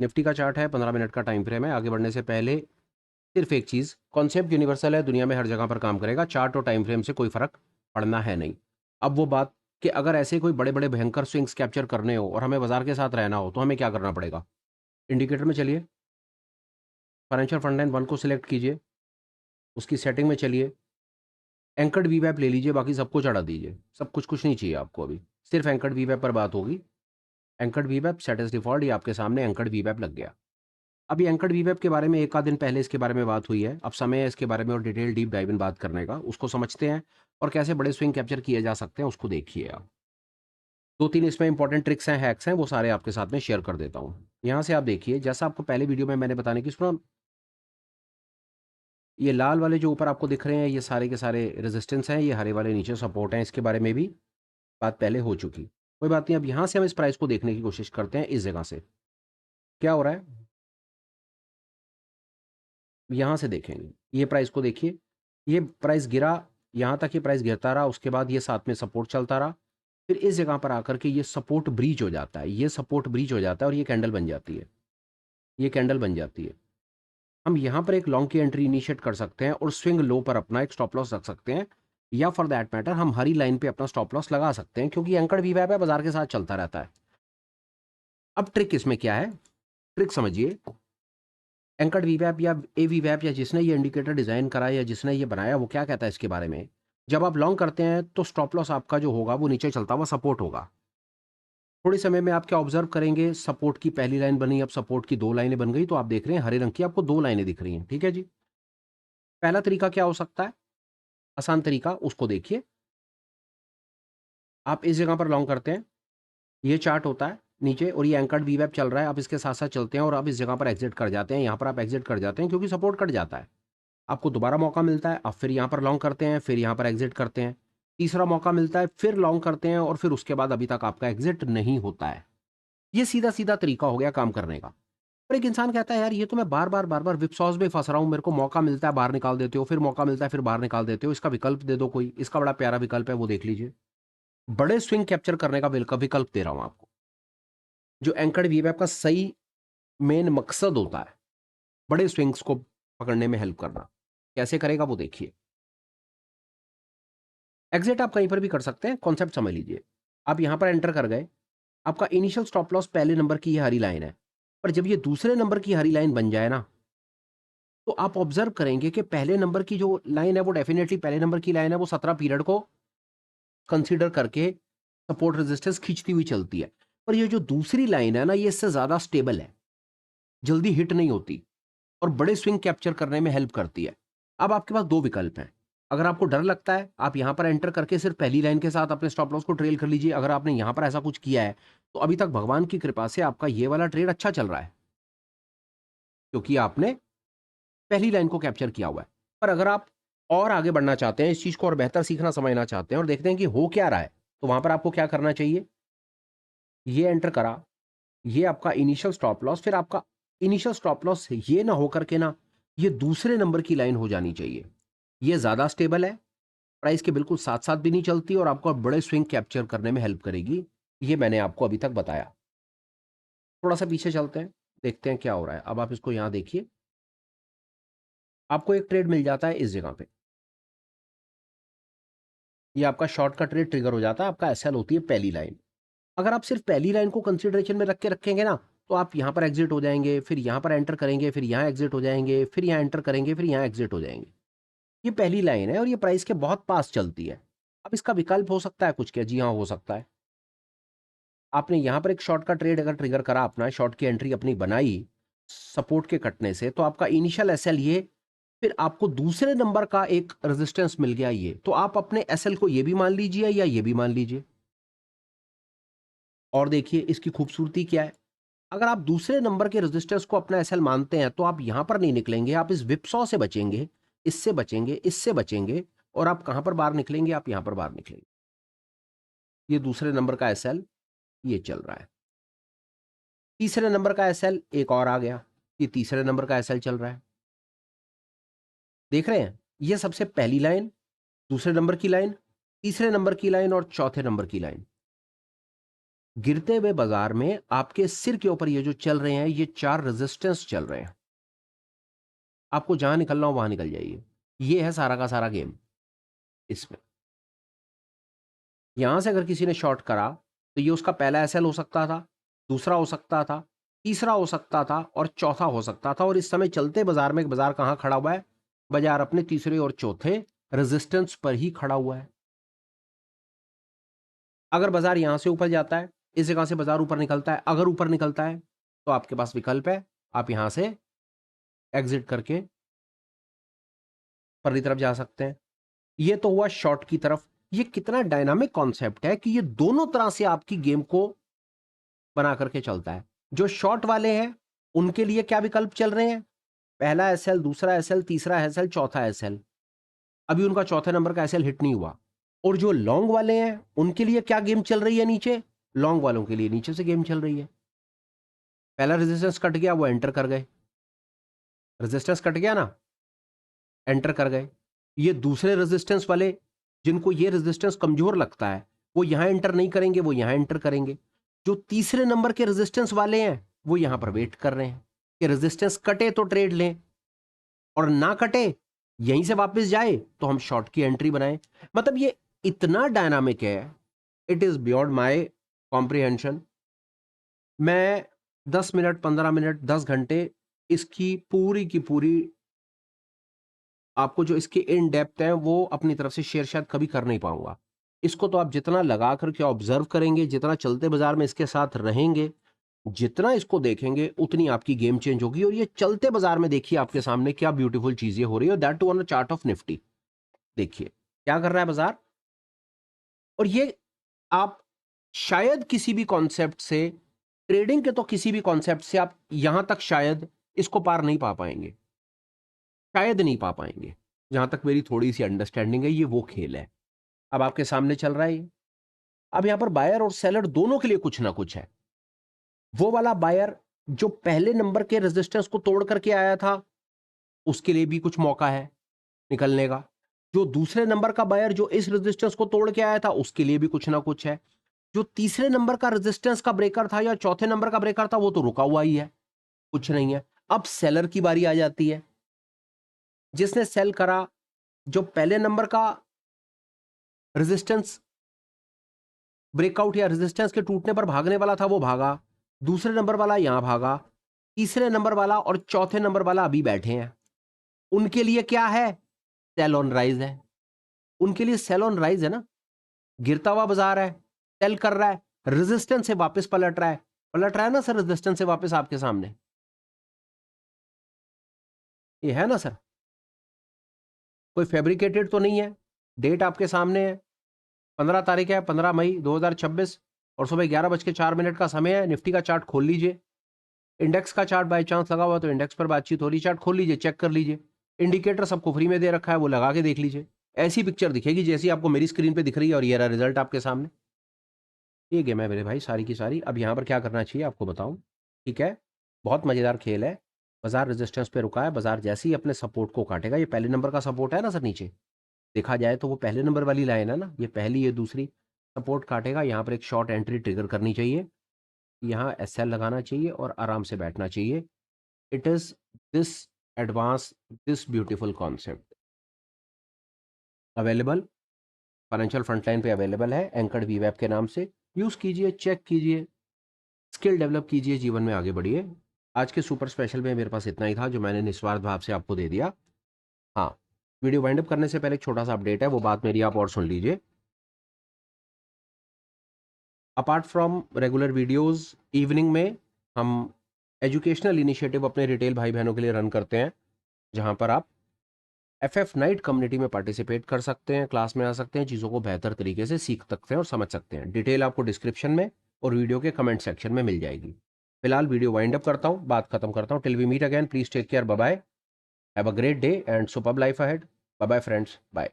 Nifty का chart है, 15 minute का टाइम फ्रेम है। आगे बढ़ने से पहले सिर्फ एक चीज़, कॉन्सेप्ट यूनिवर्सल है, दुनिया में हर जगह पर काम करेगा, चार्ट और टाइम फ्रेम से कोई फ़र्क पड़ना है नहीं। अब वो बात कि अगर ऐसे कोई बड़े-बड़े भयंकर स्विंग्स कैप्चर करने हो और हमें बाज़ार के साथ रहना हो, तो हमें क्या करना पड़ेगा? इंडिकेटर में चलिए, फाइनेंशियल फंड लाइन 1 को सिलेक्ट कीजिए, उसकी सेटिंग में चलिए, एंकर्ड वीवैप ले लीजिए, बाकी सबको चढ़ा दीजिए। सब कुछ नहीं चाहिए आपको अभी, सिर्फ एंकर्ड वीवैप पर बात होगी। एंकर्ड वीवैप सेट एज़ डिफ़ॉल्ट, ये आपके सामने एंकर्ड वीवैप लग गया। अभी एंकर्ड वीवैप के बारे में एक आध दिन पहले इसके बारे में बात हुई है। अब समय है इसके बारे में और डिटेल डीप डाइव इन बात करने का। उसको समझते हैं और कैसे बड़े स्विंग कैप्चर किए जा सकते हैं, उसको देखिए आप। 2-3 इसमें इंपॉर्टेंट ट्रिक्स हैं, हैक्स हैं, वो सारे आपके साथ में शेयर कर देता हूँ। यहाँ से आप देखिए, जैसा आपको पहले वीडियो में मैंने बताने की सुना, ये लाल वाले जो ऊपर आपको दिख रहे हैं, ये सारे के सारे रेजिस्टेंस हैं, ये हरे वाले नीचे सपोर्ट हैं। इसके बारे में भी बात पहले हो चुकी। कोई बात नहीं, अब यहाँ से हम इस प्राइस को देखने की कोशिश करते हैं इस जगह से। क्या हो रहा है? यहाँ से देखेंगे, ये प्राइस को देखिए, ये प्राइस गिरा, यहाँ तक ये प्राइस गिरता रहा, उसके बाद ये साथ में सपोर्ट चलता रहा, फिर इस जगह पर आकर के ये सपोर्ट ब्रीच हो जाता है, ये सपोर्ट ब्रीच हो जाता है और ये कैंडल बन जाती है, ये कैंडल बन जाती है। हम यहाँ पर एक लॉन्ग की एंट्री इनिशिएट कर सकते हैं और स्विंग लो पर अपना एक स्टॉप लॉस रख सकते हैं, या फॉर दैट मैटर हम हरी लाइन पे अपना स्टॉप लॉस लगा सकते हैं, क्योंकि एंकर्ड वीवैप है, बाजार के साथ चलता रहता है। अब ट्रिक इसमें क्या है, ट्रिक समझिए। एंकर्ड वीवैप या ए वीवैप या जिसने ये इंडिकेटर डिज़ाइन करा या जिसने ये बनाया, वो क्या कहता है इसके बारे में? जब आप लॉन्ग करते हैं तो स्टॉप लॉस आपका जो होगा वो नीचे चलता हुआ सपोर्ट होगा। थोड़े समय में आप क्या ऑब्जर्व करेंगे, सपोर्ट की पहली लाइन बनी, अब सपोर्ट की 2 लाइनें बन गई, तो आप देख रहे हैं हरे रंग की आपको 2 लाइनें दिख रही हैं, ठीक है जी? पहला तरीका क्या हो सकता है? आसान तरीका, उसको देखिए। आप इस जगह पर लॉन्ग करते हैं, ये चार्ट होता है नीचे और ये एंकर्ड वीवैप चल रहा है, आप इसके साथ-साथ चलते हैं और आप इस जगह पर एग्ज़िट कर जाते हैं, यहाँ पर आप एग्ज़िट कर जाते हैं क्योंकि सपोर्ट कट जाता है। आपको दोबारा मौका मिलता है, आप फिर यहाँ पर लॉन्ग करते हैं, फिर यहाँ पर एग्ज़िट करते हैं। तीसरा मौका मिलता है, फिर लॉन्ग करते हैं और फिर उसके बाद अभी तक आपका एग्ज़िट नहीं होता है। ये सीधा-सीधा तरीका हो गया काम करने का। पर एक इंसान कहता है, यार ये तो मैं बार-बार व्हिपसॉज़ में फँस रहा हूँ, मेरे को मौका मिलता है बाहर निकाल देते हो, फिर मौका मिलता है फिर बाहर निकाल देते हो, इसका विकल्प दे दो कोई। इसका बड़ा प्यारा विकल्प है, वो देख लीजिए। बड़े स्विंग कैप्चर करने का विकल्प दे रहा हूँ आपको। जो एंकर्ड वीवैप का सही मेन मकसद होता है, बड़े स्विंग्स को पकड़ने में हेल्प करना। कैसे करेगा वो देखिए। एग्ज़िट आप कहीं पर भी कर सकते हैं, कॉन्सेप्ट समझ लीजिए। आप यहाँ पर एंटर कर गए, आपका इनिशियल स्टॉप लॉस पहले नंबर की ये हरी लाइन है। पर जब ये दूसरे नंबर की हरी लाइन बन जाए ना, तो आप ऑब्ज़र्व करेंगे कि पहले नंबर की जो लाइन है वो डेफ़िनिटली पहले नंबर की लाइन है, वो 17 पीरियड को कंसीडर करके सपोर्ट रेजिस्टेंस खींचती हुई चलती है। पर ये जो दूसरी लाइन है ना, ये इससे ज़्यादा स्टेबल है, जल्दी हिट नहीं होती और बड़े स्विंग कैप्चर करने में हेल्प करती है। अब आपके पास 2 विकल्प हैं। अगर आपको डर लगता है, आप यहाँ पर एंटर करके सिर्फ पहली लाइन के साथ अपने स्टॉप लॉस को ट्रेल कर लीजिए। अगर आपने यहाँ पर ऐसा कुछ किया है, तो अभी तक भगवान की कृपा से आपका ये वाला ट्रेड अच्छा चल रहा है, क्योंकि आपने पहली लाइन को कैप्चर किया हुआ है। पर अगर आप और आगे बढ़ना चाहते हैं, इस चीज़ को और बेहतर सीखना समझना चाहते हैं और देखते हैं कि हो क्या रहा है, तो वहाँ पर आपको क्या करना चाहिए? ये एंटर करा, ये आपका इनिशियल स्टॉप लॉस, फिर आपका इनिशियल स्टॉप लॉस ये ना होकर के ना, ये दूसरे नंबर की लाइन हो जानी चाहिए। ये ज़्यादा स्टेबल है, प्राइस के बिल्कुल साथ-साथ भी नहीं चलती और आपको बड़े स्विंग कैप्चर करने में हेल्प करेगी। ये मैंने आपको अभी तक बताया। थोड़ा-सा पीछे चलते हैं, देखते हैं क्या हो रहा है। अब आप इसको यहाँ देखिए, आपको एक ट्रेड मिल जाता है इस जगह पे। ये आपका शॉर्ट का ट्रेड ट्रिगर हो जाता है, आपका एसएल होती है पहली लाइन। अगर आप सिर्फ पहली लाइन को कंसिडरेशन में रख के रखेंगे ना, तो आप यहाँ पर एग्ज़िट हो जाएँगे, फिर यहाँ पर एंटर करेंगे, फिर यहाँ एग्ज़िट हो जाएँगे, फिर यहाँ एंटर करेंगे, फिर यहाँ एग्ज़िट हो जाएँगे। ये पहली लाइन है और ये प्राइस के बहुत पास चलती है। अब इसका विकल्प हो सकता है कुछ क्या? जी हाँ, हो सकता है। आपने यहाँ पर एक शॉर्ट का ट्रेड अगर ट्रिगर करा अपना, शॉर्ट की एंट्री अपनी बनाई, सपोर्ट के कटने से, तो आपका इनिशियल एसएल ये, फिर आपको दूसरे नंबर का एक रेजिस्टेंस मिल गया ये। तो आप अपने एसएल को ये भी मान लीजिए या ये भी मान लीजिए। और देखिए इसकी खूबसूरती क्या है? अगर आप दूसरे नंबर के रेजिस्टेंस को अपना एसएल मानते हैं, तो आप यहाँ पर नहीं निकलेंगे, आप इस व्हिपसॉ से बचेंगे, इससे बचेंगे, इससे बचेंगे और आप कहाँ पर बाहर निकलेंगे? आप यहाँ पर बाहर निकलेंगे। ये दूसरे नंबर का एसएल ये चल रहा है। तीसरे नंबर का एसएल एक और आ गया, ये तीसरे नंबर का एसएल चल रहा है। देख रहे हैं? ये सबसे पहली लाइन, दूसरे नंबर की लाइन, तीसरे नंबर की लाइन और चौथे नंबर की लाइन। गिरते हुए बाजार में आपके सिर के ऊपर ये जो चल रहे हैं, ये 4 रेजिस्टेंस चल रहे हैं। आपको जहां निकलना हो वहां निकल जाइए। ये है सारा का सारा गेम इसमें। यहां से अगर किसी ने शॉर्ट करा तो ये उसका पहला एसएल हो सकता था, दूसरा हो सकता था, तीसरा हो सकता था और चौथा हो सकता था। और इस समय चलते बाजार में बाजार कहां खड़ा हुआ है? बाजार अपने तीसरे और चौथे रेजिस्टेंस पर ही खड़ा हुआ है। अगर बाजार यहां से ऊपर जाता है, इस जगह से बाजार ऊपर निकलता है, अगर ऊपर निकलता है तो आपके पास विकल्प है, आप यहां से एग्जिट करके परली तरफ जा सकते हैं। ये तो हुआ शॉर्ट की तरफ। ये कितना डायनामिक कॉन्सेप्ट है कि ये दोनों तरह से आपकी गेम को बना करके चलता है। जो शॉर्ट वाले हैं उनके लिए क्या विकल्प चल रहे हैं? पहला एसएल, दूसरा एसएल, तीसरा एसएल, चौथा एसएल। अभी उनका चौथे नंबर का एसएल हिट नहीं हुआ। और जो लॉन्ग वाले हैं उनके लिए क्या गेम चल रही है? नीचे लॉन्ग वालों के लिए नीचे से गेम चल रही है। पहला रेजिस्टेंस कट गया, वो एंटर कर गए। रेजिस्टेंस कट गया ना, एंटर कर गए। ये दूसरे रेजिस्टेंस वाले जिनको ये रेजिस्टेंस कमजोर लगता है वो यहां एंटर नहीं करेंगे, वो यहां एंटर करेंगे। जो तीसरे नंबर के रेजिस्टेंस वाले हैं वो यहां पर वेट कर रहे हैं कि रेजिस्टेंस कटे तो ट्रेड लें, और ना कटे यहीं से वापस जाए तो हम शॉर्ट की एंट्री बनाएं। मतलब ये इतना डायनामिक है, it is beyond my comprehension. मैं 10 मिनट, 15 मिनट, 10 घंटे इसकी पूरी की पूरी आपको जो इसके इन डेप्थ है वो अपनी तरफ से शेयर शायद कभी कर नहीं पाऊंगा। इसको तो आप जितना लगा करके ऑब्जर्व करेंगे, जितना चलते बाजार में इसके साथ रहेंगे, जितना इसको देखेंगे, उतनी आपकी गेम चेंज होगी। और ये चलते बाजार में देखिए आपके सामने क्या ब्यूटीफुल चीजें हो रही है, that too on the chart of Nifty. देखिए क्या कर रहा है बाजार। और ये आप शायद किसी भी कॉन्सेप्ट से, ट्रेडिंग के तो किसी भी कॉन्सेप्ट से आप यहां तक शायद इसको पार नहीं पा पाएंगे, शायद नहीं पा पाएंगे। जहां तक मेरी थोड़ी सी अंडरस्टैंडिंग है, ये वो खेल है। अब आपके सामने चल रहा है ये। अब यहां पर बायर और सेलर दोनों के लिए कुछ ना कुछ है। वो वाला बायर जो पहले नंबर के रेजिस्टेंस को तोड़ करके आया था, उसके लिए भी कुछ मौका है निकलने का। जो दूसरे नंबर का बायर जो इस रेजिस्टेंस को तोड़ के आया था, उसके लिए भी कुछ ना कुछ है। जो तीसरे नंबर का रेजिस्टेंस का ब्रेकर था या चौथे नंबर का ब्रेकर था, वो तो रुका हुआ ही है, कुछ नहीं है। अब सेलर की बारी आ जाती है। जिसने सेल करा, जो पहले नंबर का रेजिस्टेंस ब्रेकआउट या रेजिस्टेंस के टूटने पर भागने वाला था, वो भागा। दूसरे नंबर वाला यहां भागा। तीसरे नंबर वाला और चौथे नंबर वाला अभी बैठे हैं। उनके लिए क्या है? सेल ऑन राइज है। उनके लिए सेल ऑन राइज है ना। गिरता हुआ बाजार है, सेल कर रहा है, रेजिस्टेंस से वापस पलट रहा है। पलट रहा है ना सर, रेजिस्टेंस से वापस आपके सामने। ये है ना सर, कोई फैब्रिकेटेड तो नहीं है। डेट आपके सामने है, 15 तारीख है, 15 मई 2026 और सुबह 11:04 का समय है। निफ्टी का चार्ट खोल लीजिए। इंडेक्स का चार्ट बाय चांस लगा हुआ तो इंडेक्स पर बातचीत हो रही, चार्ट खोल लीजिए, चेक कर लीजिए। इंडिकेटर सबको फ्री में दे रखा है, वो लगा के देख लीजिए। ऐसी पिक्चर दिखेगी जैसी आपको मेरी स्क्रीन पे दिख रही है, और ये रहा रिजल्ट आपके सामने। ये गेम है मेरे भाई सारी की सारी। अब यहाँ पर क्या करना चाहिए आपको बताऊं, ठीक है। बहुत मजेदार खेल है। बाजार रेजिस्टेंस पे रुका है, बाजार जैसे ही अपने सपोर्ट को काटेगा, ये पहले नंबर का सपोर्ट है ना सर, नीचे देखा जाए तो वो पहले नंबर वाली लाइन है ना, ये पहली, ये दूसरी सपोर्ट काटेगा। यहाँ पर एक शॉर्ट एंट्री ट्रिगर करनी चाहिए, यहाँ एसएल लगाना चाहिए और आराम से बैठना चाहिए। It is this advance, this beautiful concept available financial frontline पे अवेलेबल है, एंकर्ड वीवेब के नाम से। यूज कीजिए, चेक कीजिए, स्किल डेवलप कीजिए, जीवन में आगे बढ़िए। आज के सुपर स्पेशल में मेरे पास इतना ही था जो मैंने निस्वार्थ भाव से आपको दे दिया। हाँ, वीडियो वाइंड अप करने से पहले एक छोटा सा अपडेट है, वो बात मेरी आप और सुन लीजिए। Apart from regular videos, evening में हम एजुकेशनल इनिशिएटिव अपने रिटेल भाई बहनों के लिए रन करते हैं, जहां पर आप एफएफ नाइट कम्युनिटी में पार्टिसिपेट कर सकते हैं, क्लास में आ सकते हैं, चीज़ों को बेहतर तरीके से सीख सकते हैं और समझ सकते हैं। डिटेल आपको डिस्क्रिप्शन में और वीडियो के कमेंट सेक्शन में मिल जाएगी। फिलहाल वीडियो वाइंड अप करता हूँ, बात खत्म करता हूँ। Till we meet again, please take care, bye bye, have a great day and superb life ahead. Bye bye friends, bye.